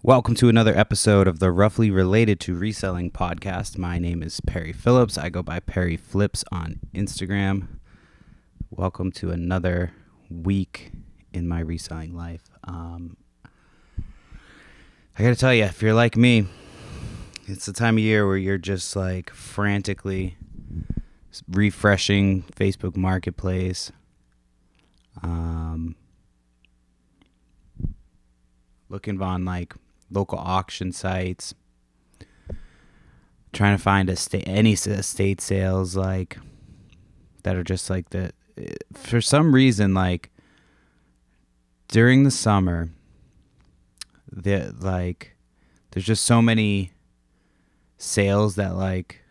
Welcome to another episode of the Roughly Related to Reselling podcast. My name is Perry Phillips. I go by Perry Flips on Instagram. Welcome to another week in my reselling life. I gotta tell you, if you're like me, it's the time of year where you're just like frantically refreshing Facebook Marketplace, looking on like local auction sites, trying to find any estate sales like that are just like for some reason, like during the summer, there's just so many sales that like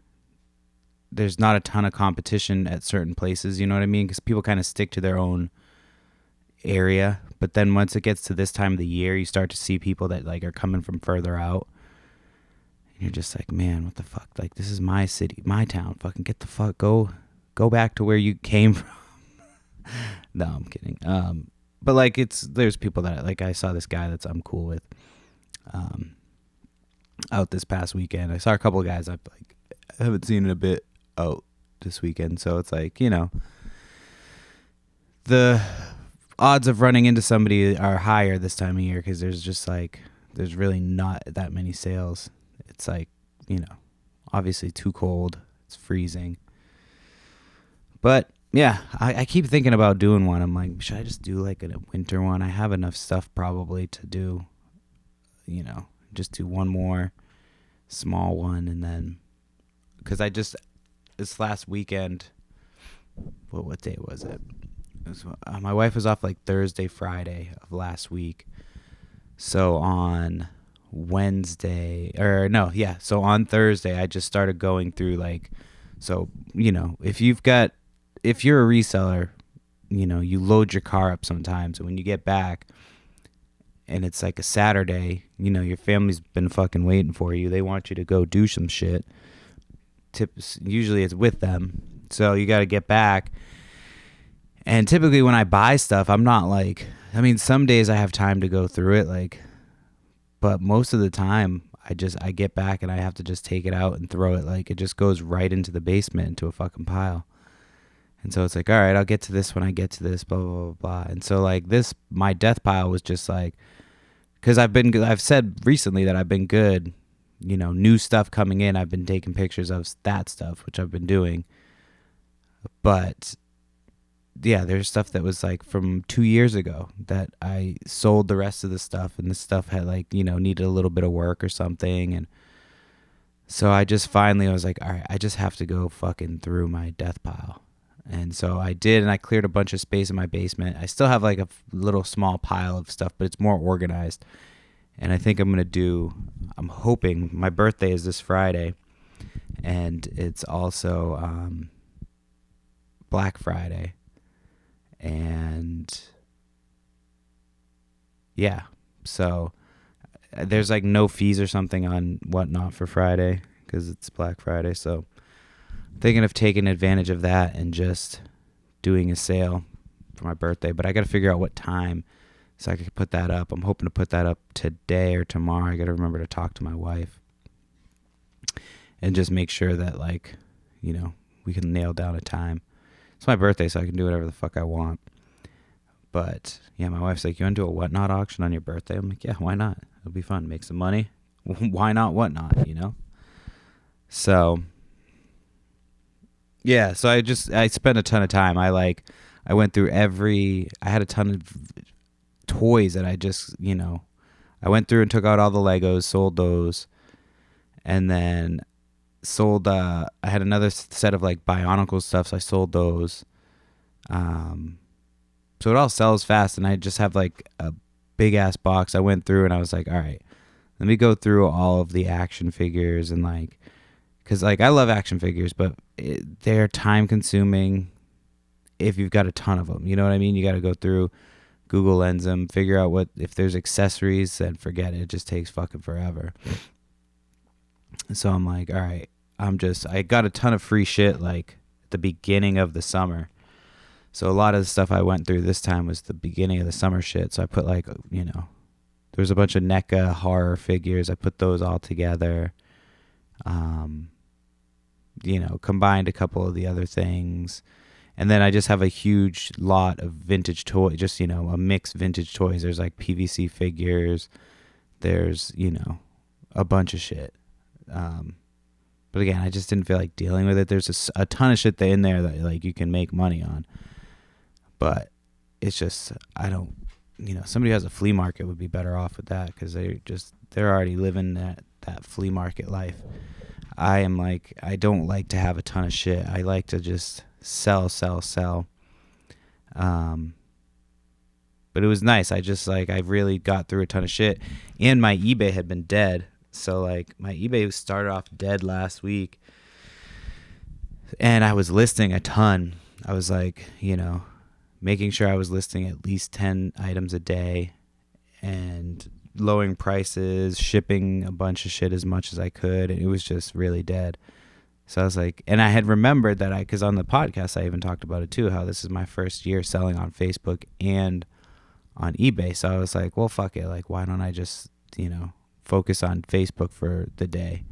there's not a ton of competition at certain places, you know what I mean? Because people kind of stick to their own area, but then once it gets to this time of the year, you start to see people that like are coming from further out, and you're just like, man, what the fuck? Like, this is my city, my town. Fucking get the fuck, go back to where you came from. No, I'm kidding. But like, there's people that like, I saw this guy that's I'm cool with out this past weekend. I saw a couple of guys I haven't seen in a bit out this weekend, so it's like, you know, the odds of running into somebody are higher this time of year because there's really not that many sales. It's like, you know, obviously too cold. It's freezing. But yeah, I keep thinking about doing one. I'm like, should I just do like a winter one? I have enough stuff probably to do, you know, just do one more small one. And then, because this last weekend, what day was it? My wife was off like Thursday, Friday of last week. So on Thursday, I just started going through like, so, you know, if you're a reseller, you know, you load your car up sometimes, and when you get back and it's like a Saturday, you know, your family's been fucking waiting for you. They want you to go do some shit. Usually it's with them. So you got to get back. And typically when I buy stuff, I'm not like, I mean, some days I have time to go through it, like, but most of the time I get back and I have to just take it out and throw it. Like, it just goes right into the basement, into a fucking pile. And so it's like, all right, I'll get to this when I get to this, blah, blah, blah, blah. And so like my death pile was just like, because I've said recently that I've been good, you know, new stuff coming in. I've been taking pictures of that stuff, which I've been doing. But yeah, there's stuff that was like from 2 years ago that I sold the rest of the stuff, and this stuff had like, you know, needed a little bit of work or something. And so I was like, all right, I just have to go fucking through my death pile. And so I did, and I cleared a bunch of space in my basement. I still have like a little small pile of stuff, but it's more organized. And I think I'm hoping, my birthday is this Friday, and it's also Black Friday. And yeah, so there's like no fees or something on Whatnot for Friday because it's Black Friday. So I'm thinking of taking advantage of that and just doing a sale for my birthday. But I got to figure out what time so I can put that up. I'm hoping to put that up today or tomorrow. I got to remember to talk to my wife and just make sure that, like, you know, we can nail down a time. It's my birthday, so I can do whatever the fuck I want. But yeah, my wife's like, you want to do a Whatnot auction on your birthday? I'm like, yeah, why not? It'll be fun. Make some money. Why not Whatnot, you know? So yeah, so I spent a ton of time. I went through I had a ton of toys that I just, you know, I went through and took out all the Legos, sold those, and then sold I had another set of like Bionicle stuff, so I sold those. So it all sells fast, and I just have like a big ass box. I went through and I was like, all right, let me go through all of the action figures, and like, because like I love action figures, but they're time consuming if you've got a ton of them, you know what I mean? You got to go through, Google Lens them, figure out if there's accessories, then forget it. It just takes fucking forever. So I'm like, all right, I got a ton of free shit like at the beginning of the summer. So a lot of the stuff I went through this time was the beginning of the summer shit. So I put like, you know, there was a bunch of NECA horror figures. I put those all together. Combined a couple of the other things. And then I just have a huge lot of vintage toys, just, a mixed vintage toys. There's like PVC figures. There's, a bunch of shit. But again, I just didn't feel like dealing with it. There's a ton of shit in there that like you can make money on. But it's just, I don't, somebody who has a flea market would be better off with that, because they're already living that flea market life. I don't like to have a ton of shit. I like to just sell. But it was nice. I really got through a ton of shit, and my eBay had been dead. So like my eBay started off dead last week, and I was listing a ton. I was like, making sure I was listing at least 10 items a day and lowering prices, shipping a bunch of shit as much as I could. And it was just really dead. So I was like, and I had remembered that because on the podcast, I even talked about it too, how this is my first year selling on Facebook and on eBay. So I was like, well, fuck it. Like, why don't I just, focus on Facebook for the day?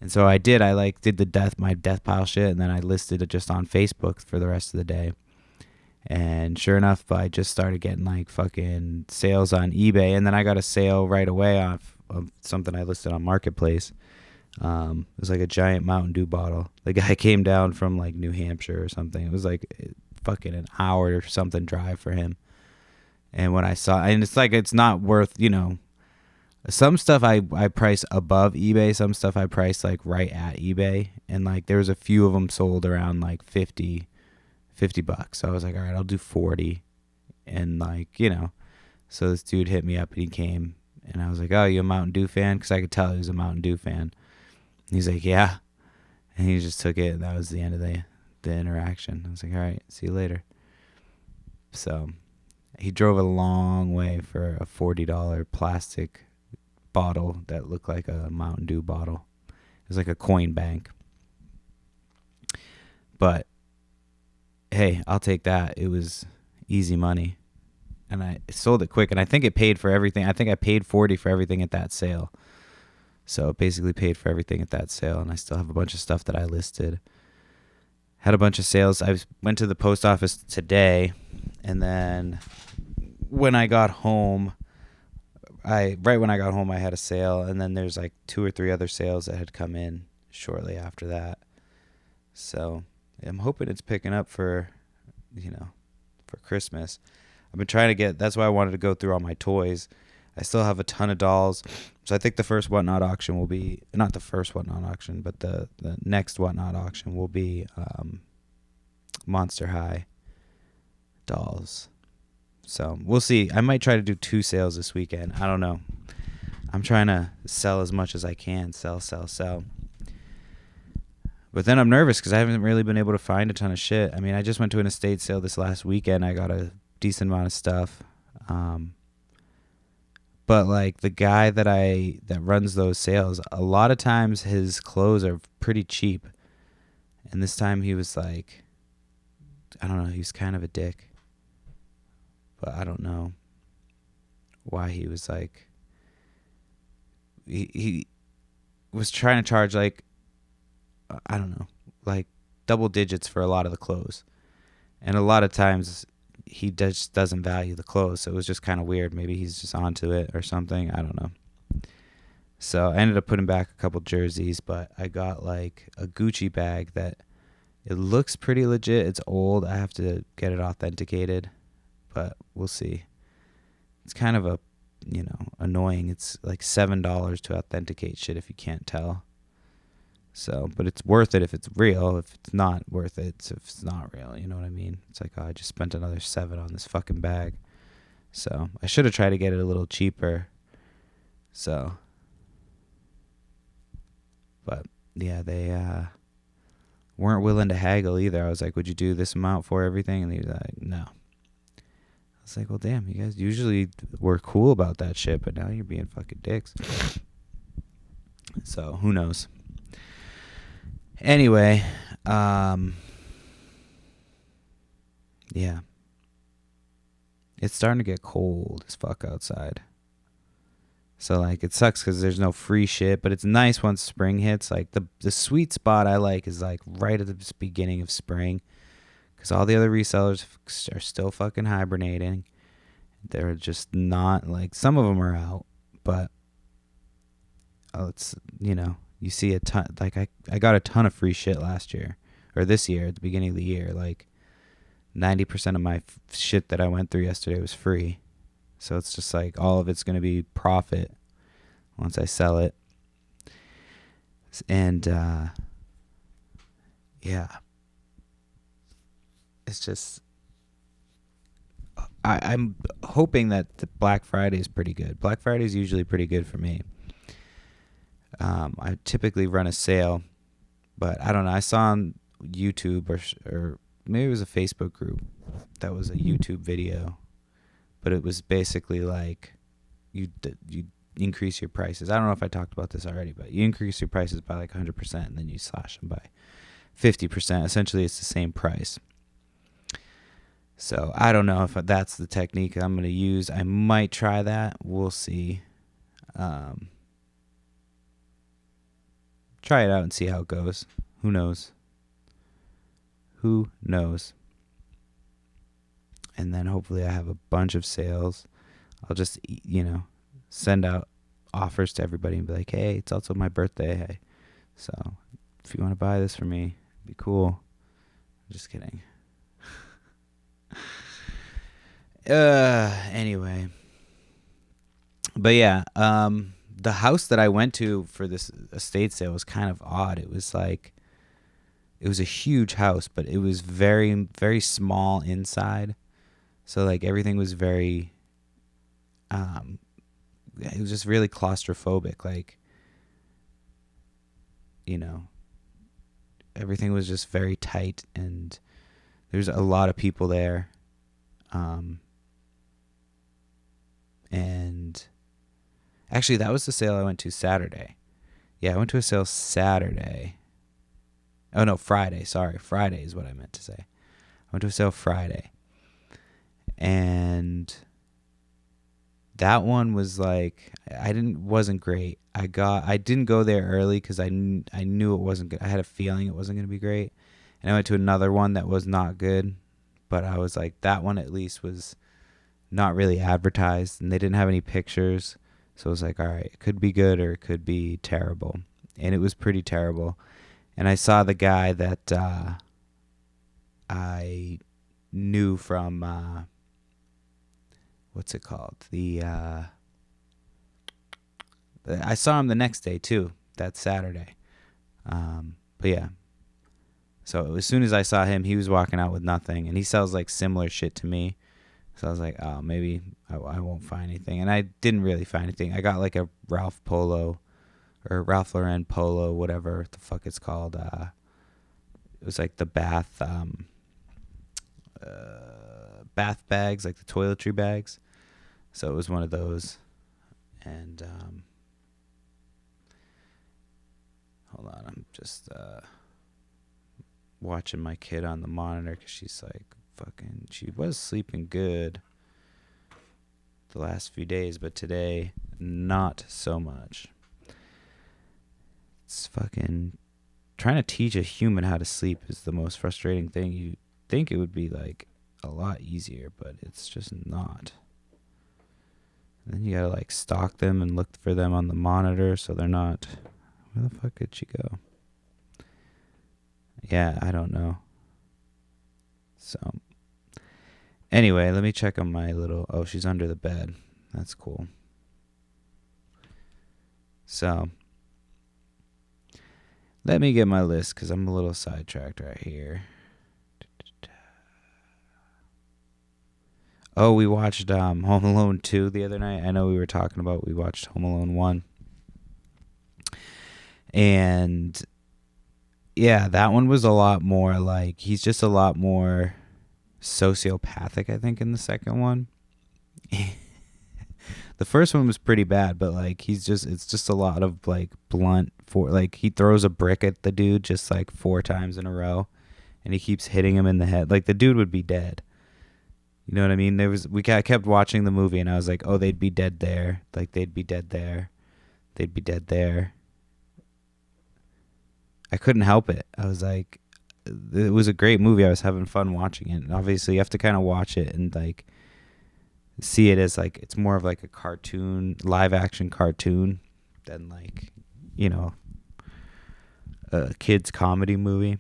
And so I did. I did my death pile shit, and then I listed it just on Facebook for the rest of the day. And sure enough, I just started getting like fucking sales on eBay, and then I got a sale right away of something I listed on Marketplace. It was like a giant Mountain Dew bottle. The guy came down from like New Hampshire or something. It was like fucking an hour or something drive for him. And when I saw, and it's not worth, some stuff I price above eBay, some stuff I price like right at eBay, and like there was a few of them sold around like $50. So I was like, all right, I'll do 40. And like, so this dude hit me up and he came, and I was like, oh, you a Mountain Dew fan? Because I could tell he was a Mountain Dew fan. And he's like, yeah. And he just took it, and that was the end of the interaction. I was like, all right, see you later. So he drove a long way for a $40 plastic bottle that looked like a Mountain Dew bottle. It was like a coin bank. But hey, I'll take that. It was easy money. And I sold it quick, and I think it paid for everything. I think I paid $40 for everything at that sale. So it basically paid for everything at that sale, and I still have a bunch of stuff that I listed. Had a bunch of sales. I went to the post office today, and then when I got home, I had a sale, and then there's like 2 or 3 other sales that had come in shortly after that. So I'm hoping it's picking up for Christmas. I've been trying to that's why I wanted to go through all my toys. I still have a ton of dolls. So I think the first Whatnot auction will be, not the first Whatnot auction, but the next Whatnot auction will be Monster High dolls. So we'll see. I might try to do 2 sales this weekend. I don't know. I'm trying to sell as much as I can. Sell. But then I'm nervous because I haven't really been able to find a ton of shit. I mean, I just went to an estate sale this last weekend. I got a decent amount of stuff. But like the guy that runs those sales, a lot of times his clothes are pretty cheap. And this time he was like, I don't know, he was kind of a dick. But I don't know why he was like, he was trying to charge like, I don't know, like double digits for a lot of the clothes. And a lot of times he just doesn't value the clothes. So it was just kind of weird. Maybe he's just onto it or something. I don't know. So I ended up putting back a couple jerseys, but I got like a Gucci bag that it looks pretty legit. It's old. I have to get it authenticated, but we'll see. It's kind of annoying. It's like $7 to authenticate shit if you can't tell. So, but it's worth it if it's real. If it's not worth it, if it's not real, you know what I mean? It's like, oh, I just spent another $7 on this fucking bag. So I should have tried to get it a little cheaper. So, but yeah, they weren't willing to haggle either. I was like, would you do this amount for everything? And he was like, no. I was like, well, damn, you guys usually were cool about that shit, but now you're being fucking dicks. So who knows? Anyway, yeah. It's starting to get cold as fuck outside. So like it sucks because there's no free shit, but it's nice once spring hits. Like the sweet spot I like is like right at the beginning of spring, because all the other resellers are still fucking hibernating. They're just not like, some of them are out, but it's, you see a ton. Like I got a ton of free shit last year or this year at the beginning of the year. Like 90% of my shit that I went through yesterday was free. So it's just like all of it's going to be profit once I sell it. And yeah, it's just, I'm hoping that the Black Friday is pretty good. Black Friday is usually pretty good for me. I typically run a sale, but I don't know. I saw on YouTube or maybe it was a Facebook group that was a YouTube video, but it was basically like you increase your prices. I don't know if I talked about this already, but you increase your prices by like 100% and then you slash them by 50%. Essentially, it's the same price. So I don't know if that's the technique I'm going to use. I might try that. We'll see. Try it out and see how it goes. Who knows? Who knows? And then hopefully I have a bunch of sales. I'll just, send out offers to everybody and be like, hey, it's also my birthday. So if you want to buy this for me, it'd be cool. I'm just kidding. Anyway. But yeah, the house that I went to for this estate sale was kind of odd. It was like, it was a huge house, but it was very, very small inside. So like everything was very, it was just really claustrophobic. Like, everything was just very tight, and there's a lot of people there. And actually, that was the sale I went to Saturday. Yeah, I went to a sale Saturday. Oh, no, Friday. Sorry, Friday is what I meant to say. I went to a sale Friday. And that one was like, wasn't great. I didn't go there early because I knew it wasn't good. I had a feeling it wasn't going to be great. And I went to another one that was not good. But I was like, that one at least was not really advertised, and they didn't have any pictures. So I was like, all right, it could be good or it could be terrible. And it was pretty terrible. And I saw the guy that I knew from, what's it called? I saw him the next day too, that Saturday. But yeah. So as soon as I saw him, he was walking out with nothing, and he sells like similar shit to me. So I was like, oh, maybe I won't find anything. And I didn't really find anything. I got like a Ralph Lauren polo, whatever the fuck it's called. It was like the bath bags, like the toiletry bags. So it was one of those. And hold on, I'm just watching my kid on the monitor because she's like, she was sleeping good the last few days, but today not so much. It's fucking trying to teach a human how to sleep is the most frustrating thing. You think it would be like a lot easier, but it's just not. And then you gotta like stalk them and look for them on the monitor so they're not. Where the fuck did she go? Yeah, I don't know. So anyway, let me check on my little... Oh, she's under the bed. That's cool. So let me get my list because I'm a little sidetracked right here. Oh, we watched Home Alone 2 the other night. I know we were talking about we watched Home Alone 1. And yeah, that one was a lot more like... He's just a lot more sociopathic, I think, in the second one. The first one was pretty bad, but like it's just a lot of like blunt like he throws a brick at the dude just like 4 times in a row, and he keeps hitting him in the head. Like the dude would be dead, You know what I mean? I kept watching the movie and I was like, oh, they'd be dead there. Like they'd be dead there. They'd be dead there. I couldn't help it. I was like, it was a great movie. I was having fun watching it. And obviously, you have to kind of watch it and like see it as like it's more of like a cartoon, live action cartoon than like, you know, a kids comedy movie.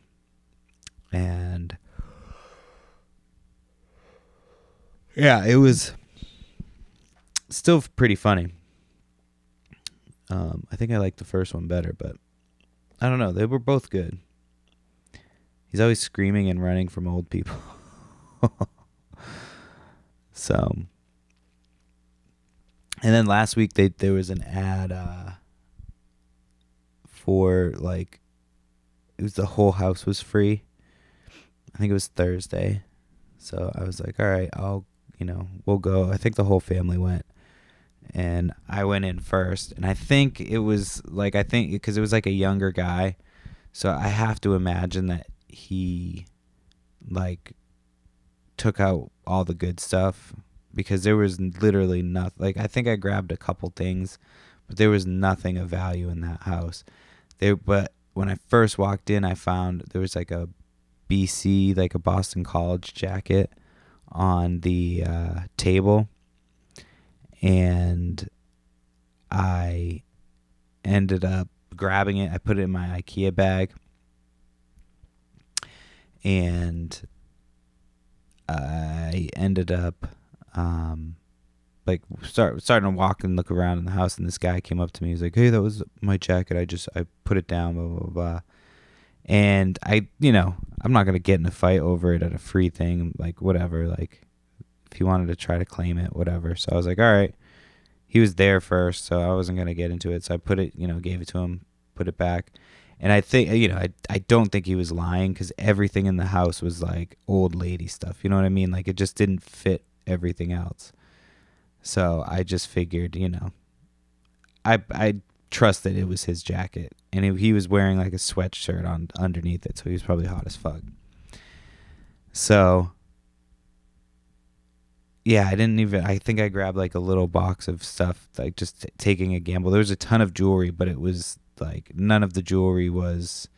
And yeah, it was still pretty funny. I think I liked the first one better, but I don't know. They were both good. He's always screaming and running from old people. So, and then last week there was an ad for like it was the whole house was free. I think it was Thursday. So I was like, all right, we'll go. I think the whole family went. And I went in first. And I think it was like, because it was like a younger guy. So I have to imagine that he like took out all the good stuff because there was literally nothing. Like I think I grabbed a couple things, but there was nothing of value in that house. But when I first walked in, I found there was like a BC, like a Boston College jacket on the table, and I ended up grabbing it. I put it in my IKEA bag, and I ended up starting to walk and look around in the house, and this guy came up to me. He's like, "Hey, that was my jacket. I put it down, blah blah blah." And I'm not gonna get in a fight over it at a free thing, like whatever. Like if he wanted to try to claim it, whatever. So I was like, all right. He was there first, so I wasn't gonna get into it. So I put it, gave it to him, put it back. And I think, I don't think he was lying because everything in the house was like old lady stuff. You know what I mean? Like it just didn't fit everything else. So I just figured, I trust that it was his jacket. And he was wearing like a sweatshirt on underneath it. So he was probably hot as fuck. So yeah, I think I grabbed like a little box of stuff, like just taking a gamble. There was a ton of jewelry, but it was like none of the jewelry was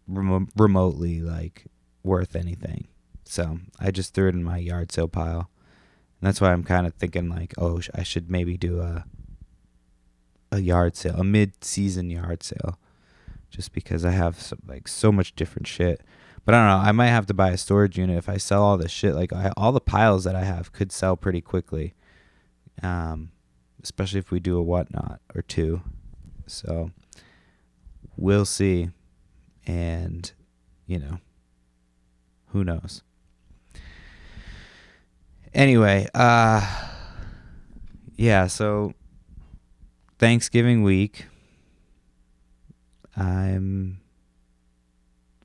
remotely like worth anything. So I just threw it in my yard sale pile. And that's why I'm kind of thinking like, oh, I should maybe do a yard sale, a mid-season yard sale, just because I have so much different shit. But I don't know. I might have to buy a storage unit if I sell all this shit. Like all the piles that I have could sell pretty quickly, especially if we do a whatnot or two. So we'll see, and who knows. Anyway, yeah. So Thanksgiving week,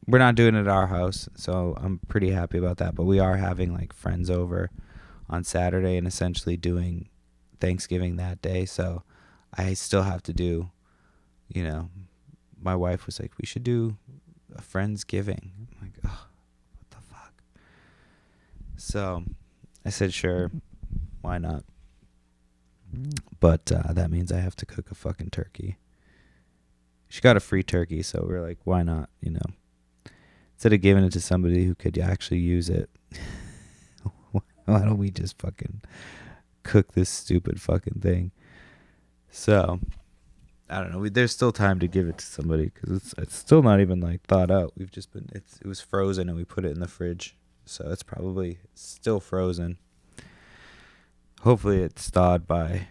we're not doing it at our house, so I'm pretty happy about that. But we are having like friends over on Saturday and essentially doing Thanksgiving that day. So I still have to do, my wife was like, we should do a Friendsgiving. I'm like, oh, what the fuck? So I said, sure, why not? But that means I have to cook a fucking turkey. She got a free turkey, so we're like, why not, Instead of giving it to somebody who could actually use it, why don't we just fucking cook this stupid fucking thing? So, I don't know. There's still time to give it to somebody because it's still not even like thawed out. It was frozen and we put it in the fridge, so it's probably still frozen. Hopefully it's thawed by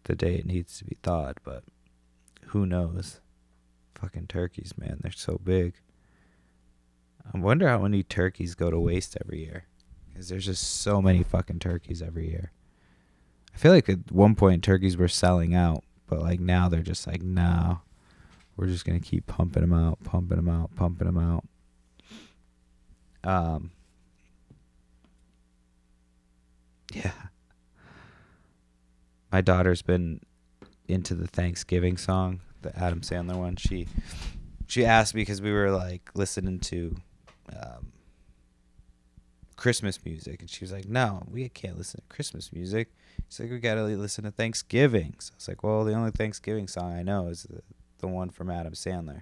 the day it needs to be thawed, but who knows? Fucking turkeys, man, they're so big. I wonder how many turkeys go to waste every year, because there's just so many fucking turkeys every year. I feel like at one point turkeys were selling out, but like now they're just like, no, we're just gonna keep pumping them out. Yeah. My daughter's been into the Thanksgiving song, the Adam Sandler one. She asked me because we were like listening to Christmas music. And she was like, no, we can't listen to Christmas music. She's like, we got to listen to Thanksgiving. So I was like, well, the only Thanksgiving song I know is the one from Adam Sandler.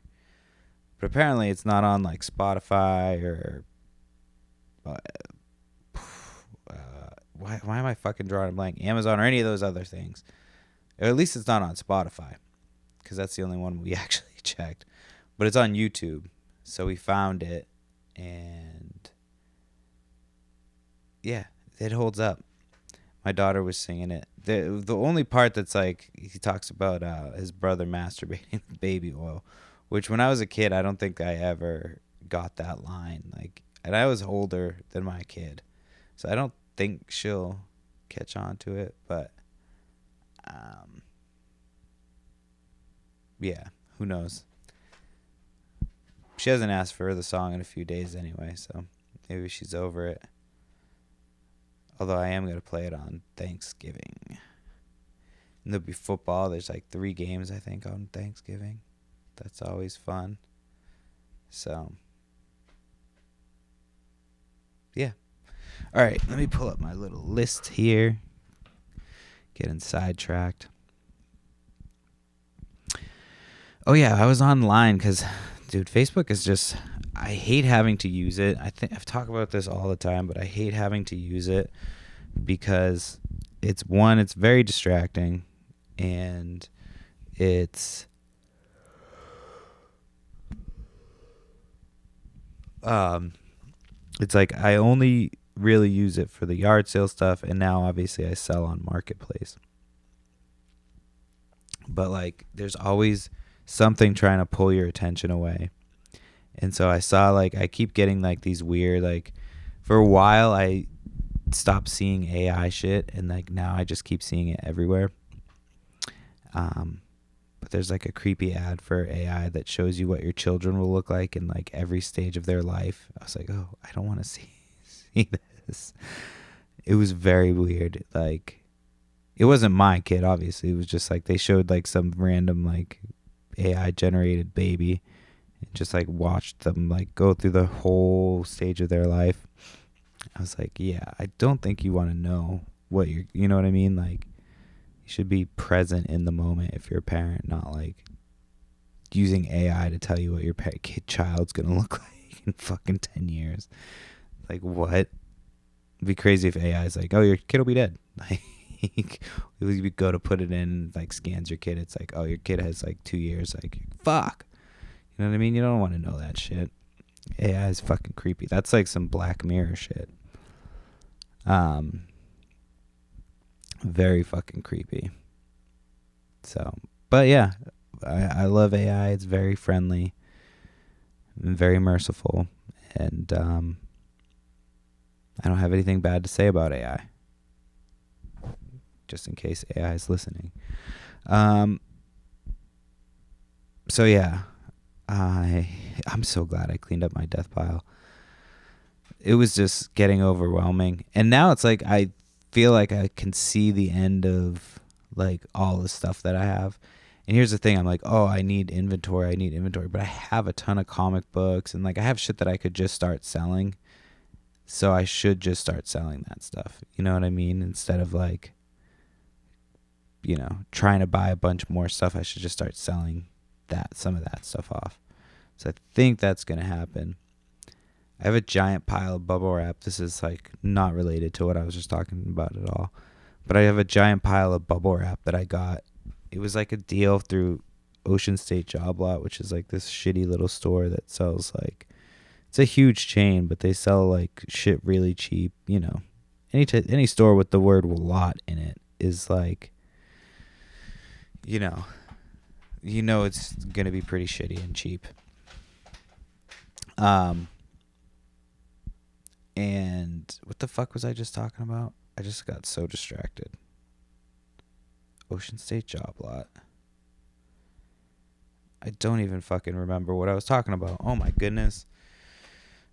But apparently it's not on like Spotify or why am I fucking drawing a blank? Amazon or any of those other things. Or at least it's not on Spotify, because that's the only one we actually checked. But it's on YouTube. So we found it, and yeah, it holds up. My daughter was singing it. The only part that's like, he talks about his brother masturbating with baby oil, which when I was a kid, I don't think I ever got that line. Like, and I was older than my kid, so I don't think she'll catch on to it. But yeah, who knows? She hasn't asked for the song in a few days anyway, so maybe she's over it. Although I am going to play it on Thanksgiving. And there'll be football. There's like 3 games, I think, on Thanksgiving. That's always fun. So, yeah. All right, let me pull up my little list here. Getting sidetracked. Oh, yeah, I was online because, dude, Facebook is just... I hate having to use it. I've talked about this all the time, but I hate having to use it because it's very distracting, and it's like I only really use it for the yard sale stuff, and now obviously I sell on Marketplace. But like there's always something trying to pull your attention away. And so I saw like I keep getting like these weird, like for a while I stopped seeing AI shit, and like now I just keep seeing it everywhere. But there's like a creepy ad for AI that shows you what your children will look like in like every stage of their life. I was like, oh, I don't want to see this. It was very weird. Like, it wasn't my kid, obviously. It was just like they showed like some random like AI generated baby, and just like watched them like go through the whole stage of their life. I was like, yeah, I don't think you want to know what you know what I mean? Like, you should be present in the moment if you're a parent, not like using AI to tell you what your child's going to look like in fucking 10 years. Like, what? It'd be crazy if AI is like, oh, your kid will be dead. Like, you go to put it in, like, scans your kid. It's like, oh, your kid has like 2 years. Like, fuck. You know what I mean? You don't want to know that shit. AI is fucking creepy. That's like some Black Mirror shit. Very fucking creepy. So, but yeah, I love AI. It's very friendly and very merciful. And I don't have anything bad to say about AI. Just in case AI is listening. So yeah, I'm so glad I cleaned up my death pile. It was just getting overwhelming. And now it's like I feel like I can see the end of like all the stuff that I have. And here's the thing, I'm like, oh, I need inventory, but I have a ton of comic books, and like I have shit that I could just start selling. So I should just start selling that stuff. You know what I mean? Instead of like, you know, trying to buy a bunch more stuff, I should just start selling some of that stuff off. So I think that's going to happen. I have a giant pile of bubble wrap. This is like not related to what I was just talking about at all. But I have a giant pile of bubble wrap that I got. It was like a deal through Ocean State Job Lot, which is like this shitty little store that sells like, it's a huge chain, but they sell like shit really cheap. You know, any store with the word "lot" in it is like, you know it's gonna be pretty shitty and cheap. And what the fuck was I just talking about? I just got so distracted. Ocean State Job Lot. I don't even fucking remember what I was talking about. Oh my goodness.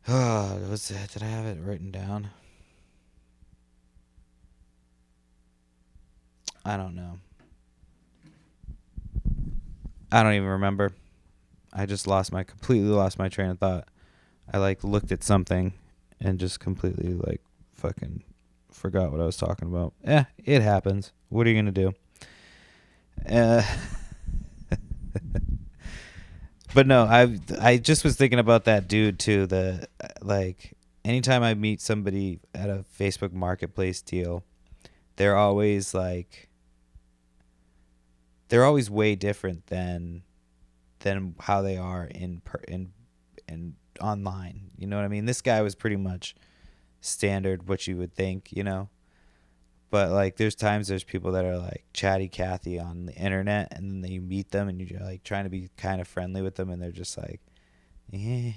Oh, did I have it written down? I don't know. I don't even remember. I just completely lost my train of thought. I like looked at something and just completely like fucking forgot what I was talking about. It happens. What are you gonna do? Uh, but no, I just was thinking about that dude too. The like anytime I meet somebody at a Facebook Marketplace deal, they're always like they're always way different than how they are in online. You know what I mean? This guy was pretty much standard what you would think, you know. But like there's times there's people that are like chatty Cathy on the internet, and then you meet them and you're like trying to be kind of friendly with them and they're just like eh.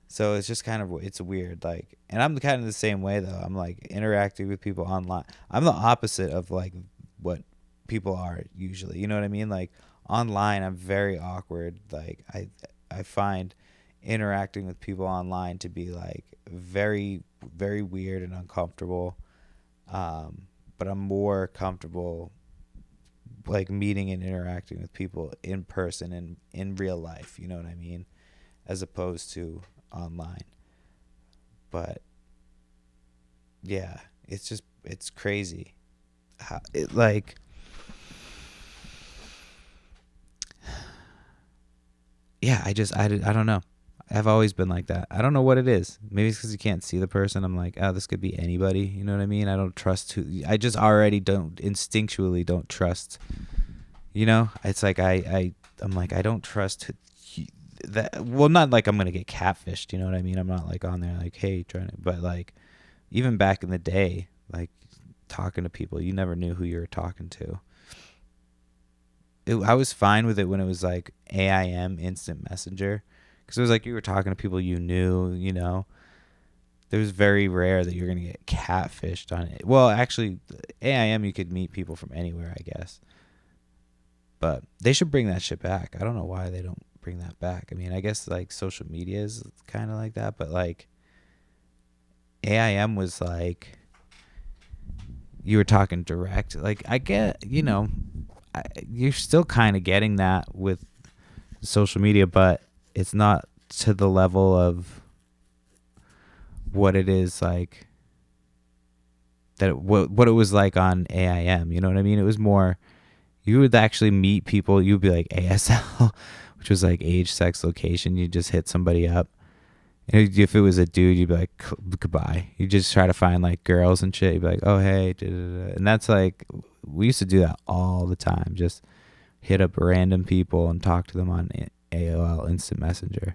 So it's just kind of it's weird, like, and I'm kind of the same way though. I'm like interacting with people online. I'm the opposite of like what people are usually. You know what I mean? Like online I'm very awkward. Like I find interacting with people online to be like very very weird and uncomfortable. But I'm more comfortable like meeting and interacting with people in person and in real life, you know what I mean? As opposed to online. But yeah, it's crazy how it like yeah, I don't know. I've always been like that. I don't know what it is. Maybe it's because you can't see the person. I'm like, oh, this could be anybody. You know what I mean? I don't trust who. I just already don't instinctually don't trust. You know, it's like I'm like I don't trust that. Well, not like I'm gonna get catfished. You know what I mean? I'm not like on there like, hey, trying to. But like, even back in the day, like talking to people, you never knew who you were talking to. I was fine with it when it was like AIM, instant messenger, because it was like you were talking to people you knew, you know. It was very rare that you're going to get catfished on it. Well, actually, AIM, you could meet people from anywhere, I guess. But they should bring that shit back. I don't know why they don't bring that back. I mean, I guess like social media is kind of like that, but like AIM was like you were talking direct. Like I get, you know, you're still kind of getting that with social media, but it's not to the level of what it is like that what it was like on AIM. You know what I mean? It was more you would actually meet people. You'd be like ASL, which was like age, sex, location. You just hit somebody up. And if it was a dude, you'd be like goodbye. You just try to find like girls and shit. You'd be like, oh hey, and that's like we used to do that all the time. Just hit up random people and talk to them on AOL Instant Messenger.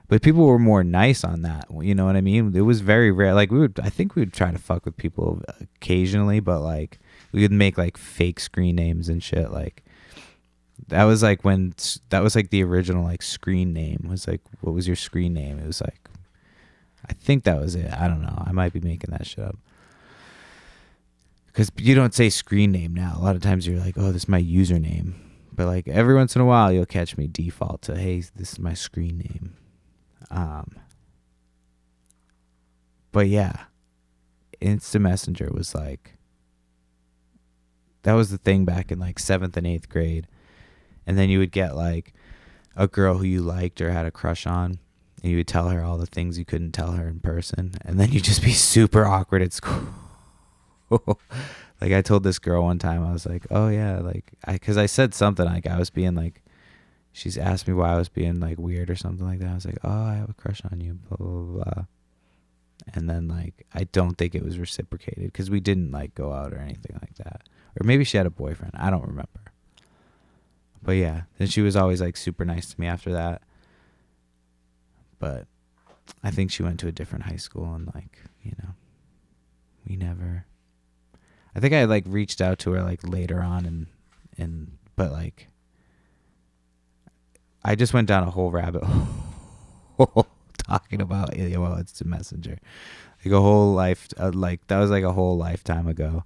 But people were more nice on that. You know what I mean? It was very rare. Like I think we would try to fuck with people occasionally, but like we would make like fake screen names and shit. Like that was like the original like screen name was like, what was your screen name? It was like, I think that was it. I don't know. I might be making that shit up. Because you don't say screen name now. A lot of times you're like, oh, this is my username. But like every once in a while, you'll catch me default to, hey, this is my screen name. But yeah, Instant Messenger was like, that was the thing back in like 7th and 8th grade. And then you would get like a girl who you liked or had a crush on, and you would tell her all the things you couldn't tell her in person. And then you'd just be super awkward at school. Like I told this girl one time, I was like, oh yeah, like because I said something like I was being like, she's asked me why I was being like weird or something like that. I was like, oh, I have a crush on you, blah blah blah. And then like I don't think it was reciprocated because we didn't like go out or anything like that. Or maybe she had a boyfriend. I don't remember. But yeah, then she was always like super nice to me after that. But I think she went to a different high school and like, you know, we never. I think I like reached out to her like later on but like I just went down a whole rabbit hole talking about AOL Instant Messenger. Like a whole life, like that was like a whole lifetime ago.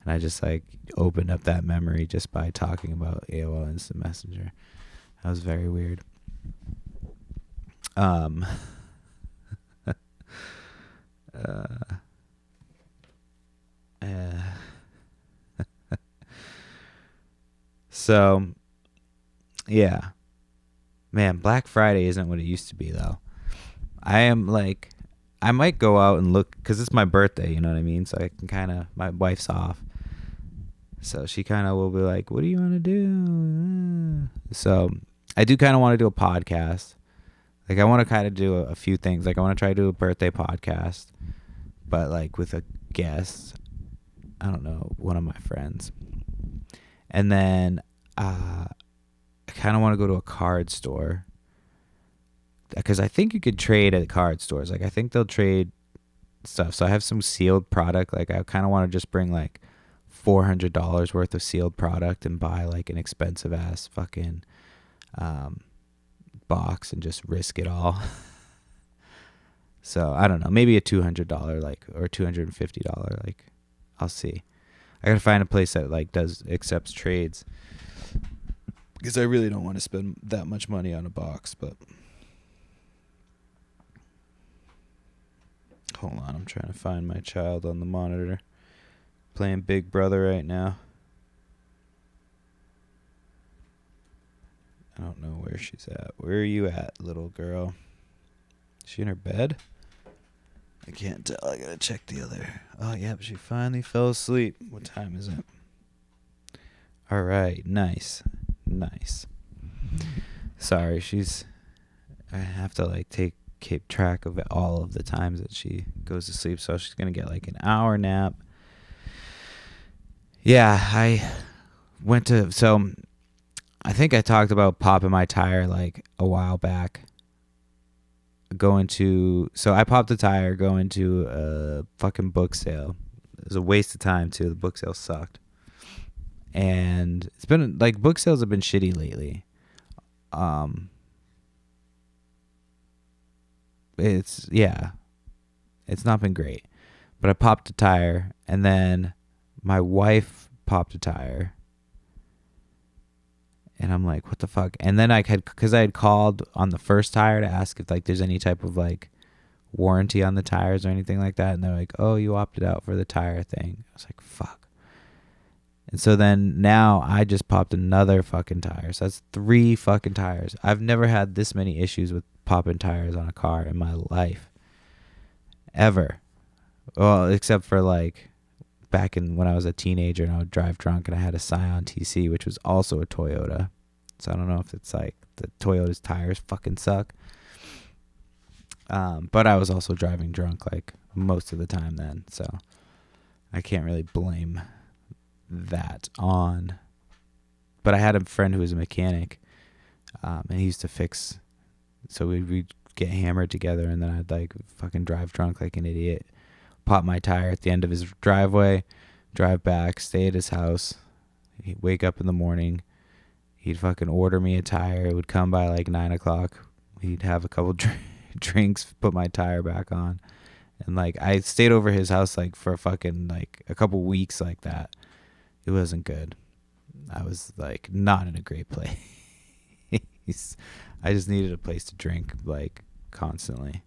And I just like opened up that memory just by talking about AOL Instant Messenger. That was very weird. So, yeah. Man, Black Friday isn't what it used to be, though. I am like, I might go out and look because it's my birthday. You know what I mean? So I can kind of. My wife's off, so she kind of will be like, "What do you want to do?" So I do kind of want to do a podcast. Like I want to kind of do a few things. Like I want to try to do a birthday podcast, but like with a guest. I don't know, one of my friends. And then I kind of want to go to a card store because I think you could trade at card stores. Like I think they'll trade stuff. So I have some sealed product. Like I kind of want to just bring like $400 worth of sealed product and buy like an expensive ass fucking box and just risk it all. So I don't know, maybe a $200 like or $250 like I'll see. I gotta find a place that like accepts trades because I really don't want to spend that much money on a box. But hold on, I'm trying to find my child on the monitor, playing Big Brother right now. I don't know where she's at. Where are you at, little girl? Is she in her bed? I can't tell. I gotta check the other. Oh, yeah, but she finally fell asleep. What time is it? All right, nice. Sorry, I have to like keep track of all of the times that she goes to sleep, so she's gonna get like an hour nap. Yeah, so I think I talked about popping my tire like a while back. So I popped a tire going to a fucking book sale. It was a waste of time too. The book sale sucked. And it's been like book sales have been shitty lately. It's not been great. But I popped a tire and then my wife popped a tire. And I'm like, what the fuck? And then because I had called on the first tire to ask if like there's any type of like warranty on the tires or anything like that. And they're like, oh, you opted out for the tire thing. I was like, fuck. And so then now I just popped another fucking tire. So that's 3 fucking tires. I've never had this many issues with popping tires on a car in my life. Ever. Well, except for like back when I was a teenager and I would drive drunk and I had a Scion TC, which was also a Toyota. So I don't know if it's like the Toyota's tires fucking suck. But I was also driving drunk like most of the time then. So I can't really blame that on. But I had a friend who was a mechanic and he used to fix. So we'd get hammered together and then I'd like fucking drive drunk like an idiot. Pop my tire at the end of his driveway, drive back, stay at his house. He'd wake up in the morning. He'd fucking order me a tire. It would come by like 9 o'clock. He'd have a couple drinks, put my tire back on. And like I stayed over his house like for fucking like a couple weeks like that. It wasn't good. I was like not in a great place. I just needed a place to drink like constantly.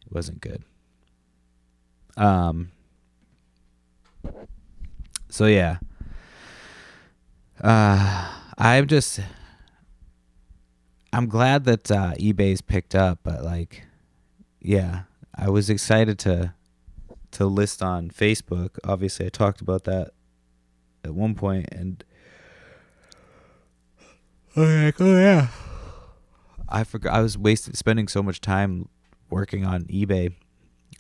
It wasn't good. So yeah. I'm glad that eBay's picked up, but like, yeah, I was excited to list on Facebook. Obviously, I talked about that at one point, and I was like, oh yeah, I forgot. I was spending so much time working on eBay,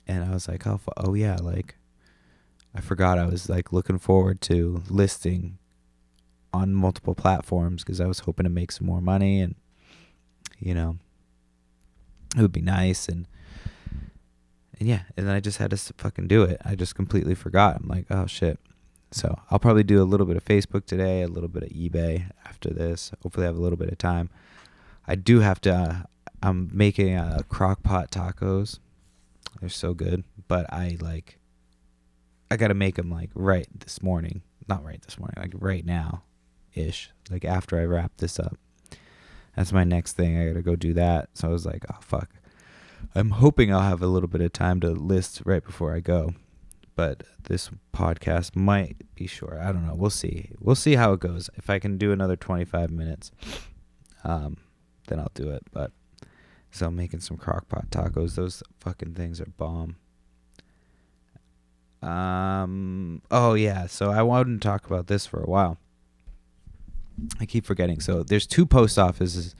and I was like, oh yeah, like I forgot I was like looking forward to listing on multiple platforms because I was hoping to make some more money, and you know, it would be nice, and yeah, and then I just had to fucking do it. I just completely forgot. I'm like, oh shit. So I'll probably do a little bit of Facebook today, a little bit of eBay after this. Hopefully I have a little bit of time. I do have to, I'm making crock pot tacos. They're so good, but I got to make them like right this morning. Not right this morning, like right now-ish. Like after I wrap this up. That's my next thing. I got to go do that. So I was like, oh fuck. I'm hoping I'll have a little bit of time to list right before I go. But this podcast might be short. I don't know. We'll see. We'll see how it goes. If I can do another 25 minutes, then I'll do it. But So I'm making some crock pot tacos. Those fucking things are bomb. Oh yeah, so I wanted to talk about this for a while. I keep forgetting. So there's two post offices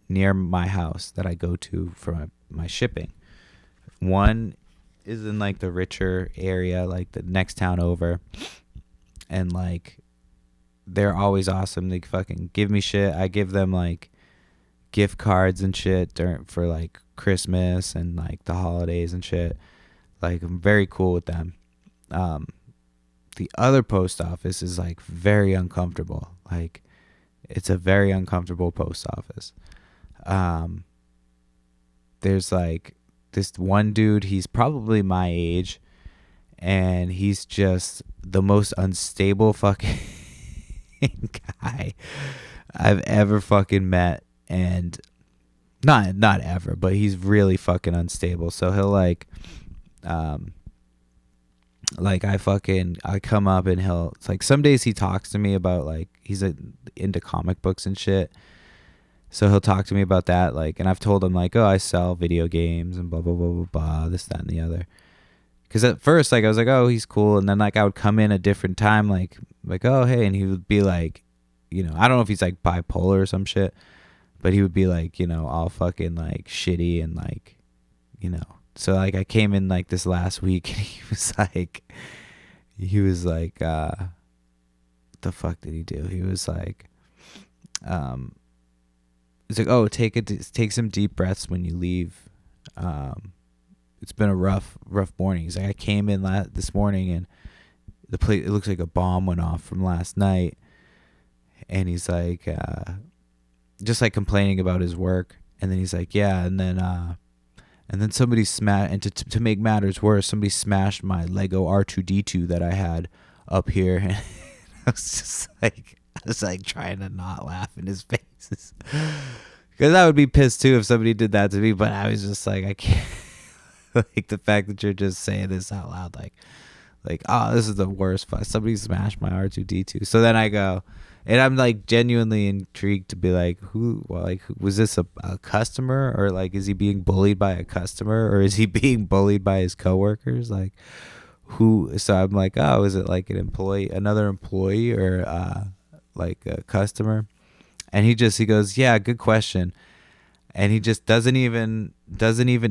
near my house that I go to for my shipping. One is in like the richer area, like the next town over, and like they're always awesome. They fucking give me shit. I give them like gift cards and shit for like Christmas and like the holidays and shit. Like I'm very cool with them. The other post office is like very uncomfortable. Like it's a very uncomfortable post office. There's like this one dude, he's probably my age, and he's just the most unstable fucking guy I've ever fucking met. And not ever, but he's really fucking unstable. So he'll like I come up and it's like some days he talks to me about like he's into comic books and shit. So he'll talk to me about that, like, and I've told him like, oh, I sell video games and blah blah blah blah blah, this, that, and the other. Because at first, like, I was like, oh, he's cool, and then like I would come in a different time, like oh hey, and he would be like, I don't know if he's like bipolar or some shit, but he would be like, all fucking like shitty and like, So like I came in like this last week and he was like, what the fuck did he do? He was like, it's like, oh, take some deep breaths when you leave. It's been a rough morning. He's like, I came in this morning and the place, it looks like a bomb went off from last night. And he's like, just like complaining about his work. And then he's like, yeah, and then somebody smashed, and to make matters worse, somebody smashed my Lego R2D2 that I had up here. And I was like trying to not laugh in his faces. Because I would be pissed too if somebody did that to me. But I was just like, I can't. Like the fact that you're just saying this out loud, like, oh, this is the worst. Somebody smashed my R2D2. So then I go, and I'm like genuinely intrigued to be like, was this a customer, or like, is he being bullied by a customer, or is he being bullied by his coworkers? Like, who? So I'm like, oh, is it like another employee, or like a customer? And he goes, yeah, good question. And he just doesn't even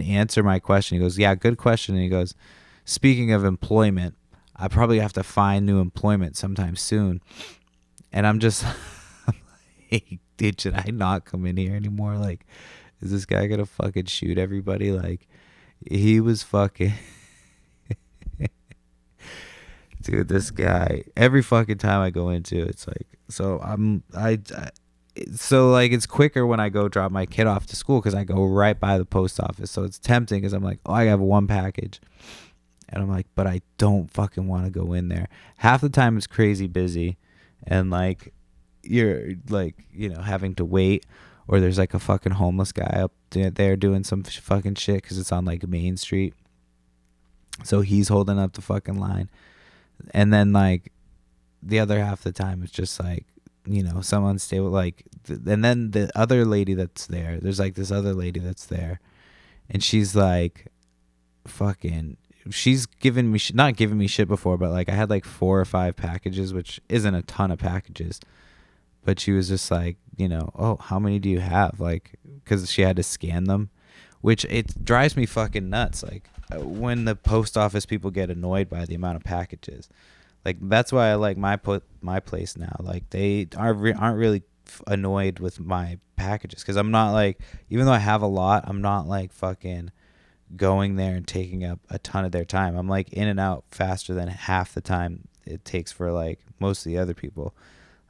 answer my question. He goes, yeah, good question. And he goes, speaking of employment, I probably have to find new employment sometime soon. And I'm just like, dude, should I not come in here anymore? Like, is this guy gonna fucking shoot everybody? Like, he was fucking dude, this guy, every fucking time I go into it's like, so like it's quicker when I go drop my kid off to school because I go right by the post office. So it's tempting because I'm like, oh, I have one package. And I'm like, but I don't fucking want to go in there. Half the time it's crazy busy and like you're like, having to wait, or there's like a fucking homeless guy up there doing some fucking shit because it's on like Main Street. So he's holding up the fucking line. And then like the other half of the time it's just like, someone stable, like, and then the other lady that's there's like this other lady that's there, and she's like, fucking, she's given me not giving me shit before, but like I had like 4 or 5 packages, which isn't a ton of packages, but she was just like, oh, how many do you have? Like, because she had to scan them, which it drives me fucking nuts. Like when the post office people get annoyed by the amount of packages. Like that's why I like my place now. Like they aren't really annoyed with my packages because I'm not like, even though I have a lot, I'm not like fucking going there and taking up a ton of their time. I'm like in and out faster than half the time it takes for like most of the other people.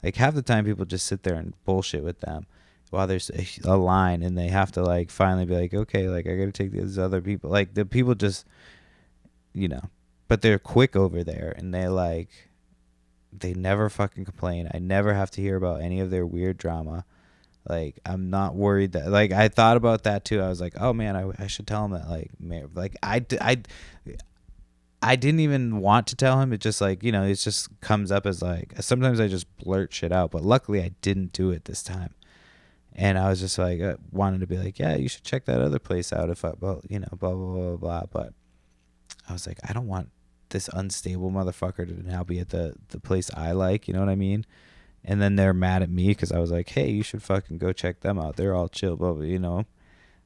Like half the time people just sit there and bullshit with them while there's a line, and they have to like finally be like, okay, like I gotta take these other people. Like the people just, but they're quick over there, and they never fucking complain. I never have to hear about any of their weird drama. Like, I'm not worried that, like, I thought about that too. I was like, oh man, I should tell him that, like I didn't even want to tell him. It just like, it just comes up as like, sometimes I just blurt shit out, but luckily I didn't do it this time. And I was just like, wanted to be like, yeah, you should check that other place out if I, well, you know, blah, blah, blah, blah. But I was like, I don't want this unstable motherfucker to now be at the place I like, you know what I mean? And then they're mad at me because I was like, hey, you should fucking go check them out. They're all chill, blah, blah, you know?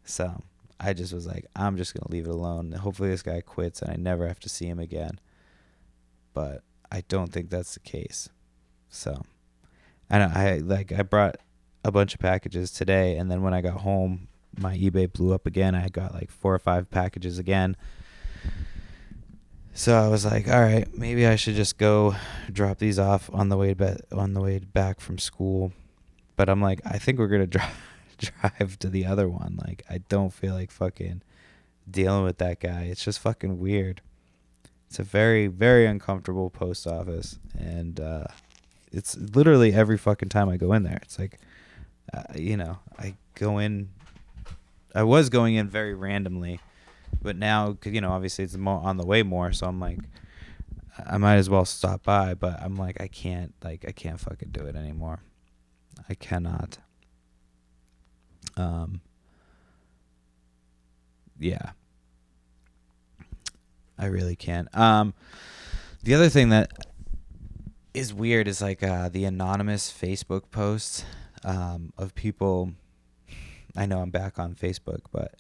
So I just was like, I'm just going to leave it alone. Hopefully this guy quits and I never have to see him again. But I don't think that's the case. So I brought a bunch of packages today, and then when I got home, my eBay blew up again. I got like 4 or 5 packages again. So I was like, all right, maybe I should just go drop these off on the way back from school. But I'm like, I think we're gonna drive to the other one. Like, I don't feel like fucking dealing with that guy. It's just fucking weird. It's a very, very uncomfortable post office, and it's literally every fucking time I go in there. It's like, I go in. I was going in very randomly. But now, obviously it's on the way more, so I'm like, I might as well stop by. But I'm like, I can't fucking do it anymore. I cannot. Yeah. I really can't. The other thing that is weird is like the anonymous Facebook posts of people. I know I'm back on Facebook, but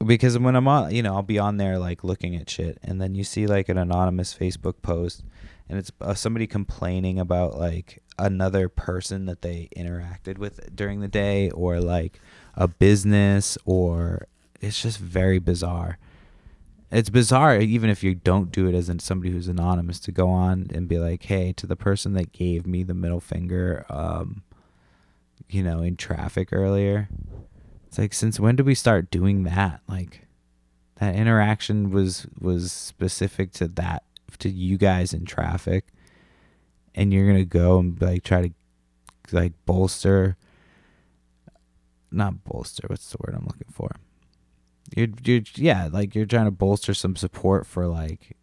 because when I'm on, I'll be on there like looking at shit, and then you see like an anonymous Facebook post, and it's somebody complaining about like another person that they interacted with during the day, or like a business, or it's just very bizarre. It's bizarre even if you don't do it as somebody who's anonymous, to go on and be like, hey, to the person that gave me the middle finger, in traffic earlier. It's like, since when did we start doing that? Like, that interaction was specific to you guys in traffic, and you're gonna go and like try to like not bolster. What's the word I'm looking for? You're trying to bolster some support for like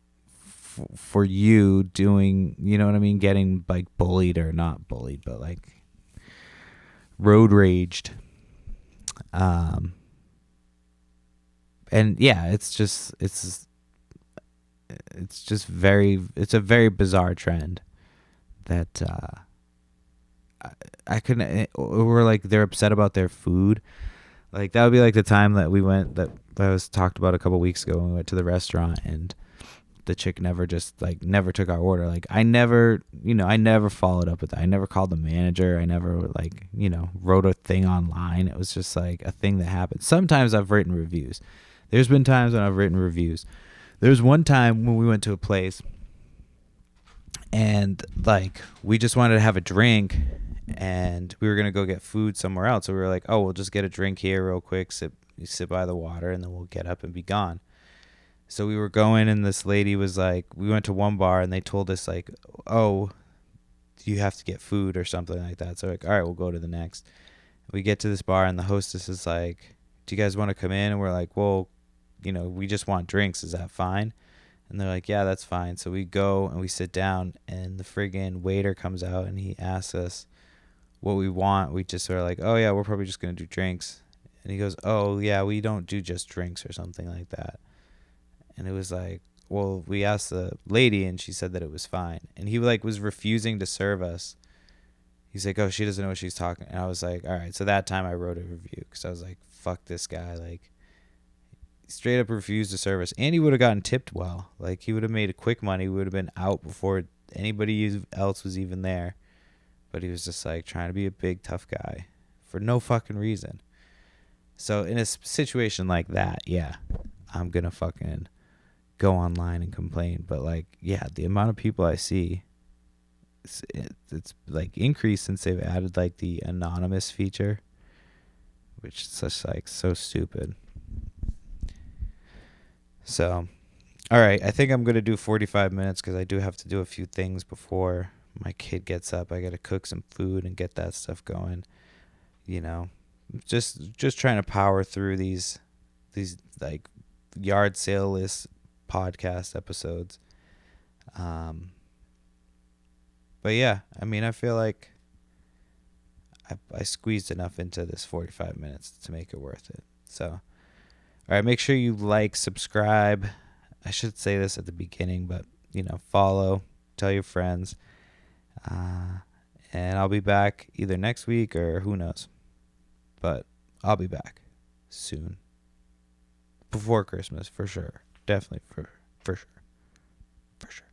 for you doing, you know what I mean, getting like bullied, or not bullied, but like road raged. And yeah, it's a very bizarre trend that I couldn't, or like they're upset about their food. Like, that would be like the time that was talked about a couple weeks ago when we went to the restaurant, and the chick never took our order. Like, I never followed up with that. I never called the manager. I never wrote a thing online. It was just like a thing that happened. Sometimes I've written reviews. There's been times when I've written reviews. There was one time when we went to a place, and like we just wanted to have a drink, and we were gonna go get food somewhere else. So we were like, oh, we'll just get a drink here real quick, sit by the water, and then we'll get up and be gone. So we were going, and this lady was like, we went to one bar, and they told us like, oh, you have to get food or something like that. So like, all right, we'll go to the next. We get to this bar, and the hostess is like, do you guys want to come in? And we're like, well, we just want drinks. Is that fine? And they're like, yeah, that's fine. So we go and we sit down, and the friggin' waiter comes out, and he asks us what we want. We just sort of like, oh yeah, we're probably just going to do drinks. And he goes, oh yeah, we don't do just drinks, or something like that. And it was like, well, we asked the lady, and she said that it was fine. And he like was refusing to serve us. He's like, oh, she doesn't know what she's talking. And I was like, all right. So that time I wrote a review, because I was like, fuck this guy. Like, he straight up refused to serve us. And he would have gotten tipped well. Like, he would have made quick money. We would have been out before anybody else was even there. But he was just like trying to be a big tough guy for no fucking reason. So in a situation like that, yeah, I'm going to fucking go online and complain. But like, yeah, the amount of people I see, it's like increased since they've added like the anonymous feature, which is just like so stupid. So, all right, I think I'm going to do 45 minutes, because I do have to do a few things before my kid gets up. I got to cook some food and get that stuff going. Just trying to power through these like yard sale list podcast episodes. But yeah, I mean, I feel like I squeezed enough into this 45 minutes to make it worth it. So, all right, make sure you like, subscribe. I should say this at the beginning, but, follow, tell your friends. And I'll be back either next week or who knows. But I'll be back soon. Before Christmas, for sure. Definitely for sure. For sure.